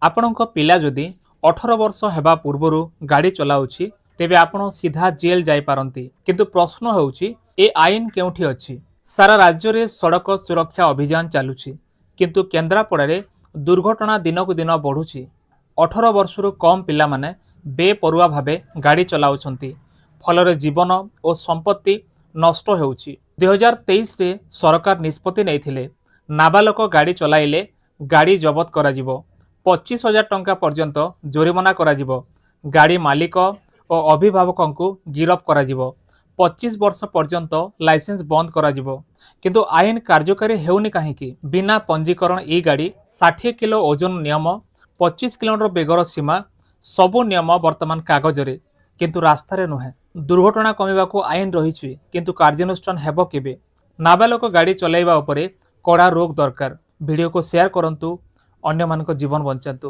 ଆପଣଙ୍କ ପିଲା ଯଦି 18 ବର୍ଷ ହେବା ପୂର୍ବରୁ ଗାଡ଼ି ଚଲାଉଛି ତେବେ ଆପଣ ସିଧା ଜେଲ୍ ଯାଇପାରନ୍ତି। କିନ୍ତୁ ପ୍ରଶ୍ନ ହେଉଛି ଏ ଆଇନ କେଉଁଠି ଅଛି? ସାରା ରାଜ୍ୟରେ ସଡ଼କ ସୁରକ୍ଷା ଅଭିଯାନ ଚାଲୁଛି, କିନ୍ତୁ କେନ୍ଦ୍ରାପଡ଼ାରେ ଦୁର୍ଘଟଣା ଦିନକୁ ଦିନ ବଢ଼ୁଛି। 18 ବର୍ଷରୁ କମ୍ ପିଲାମାନେ ବେପରୁଆ ଭାବେ ଗାଡ଼ି ଚଲାଉଛନ୍ତି, ଫଳରେ ଜୀବନ ଓ ସମ୍ପତ୍ତି ନଷ୍ଟ ହେଉଛି। 2023ରେ ସରକାର ନିଷ୍ପତ୍ତି ନେଇଥିଲେ ନାବାଳକ ଗାଡ଼ି ଚଲାଇଲେ ଗାଡ଼ି ଜବତ କରାଯିବ, 25,000 ଟଙ୍କା ପର୍ଯ୍ୟନ୍ତ ଜୋରିମନା କରାଯିବ, ଗାଡ଼ି ମାଲିକ ଓ ଅଭିଭାବକଙ୍କୁ ଗିରଫ କରାଯିବ, 25 ବର୍ଷ ପର୍ଯ୍ୟନ୍ତ ଲାଇସେନ୍ସ ବନ୍ଦ କରାଯିବ। କିନ୍ତୁ ଆଇନ କାର୍ଯ୍ୟକାରୀ ହେଉନି କାହିଁକି? ବିନା ପଞ୍ଜୀକରଣ ଇ ଗାଡ଼ି, 60 କିଲୋ ଓଜନ ନିୟମ, 25 କିଲୋମିଟର ବେଗର ସୀମା, ସବୁ ନିୟମ ବର୍ତ୍ତମାନ କାଗଜରେ, କିନ୍ତୁ ରାସ୍ତାରେ ନୁହେଁ। ଦୁର୍ଘଟଣା କମିବାକୁ ଆଇନ ରହିଛି, କିନ୍ତୁ କାର୍ଯ୍ୟାନୁଷ୍ଠାନ ହେବ କେବେ? ନାବାଳକ ଗାଡ଼ି ଚଲାଇବା ଉପରେ କଡ଼ା ରୋକ ଦରକାର। ଭିଡ଼ିଓକୁ ସେୟାର କରନ୍ତୁ, ଅନ୍ୟମାନଙ୍କ ଜୀବନ ବଞ୍ଚାନ୍ତୁ।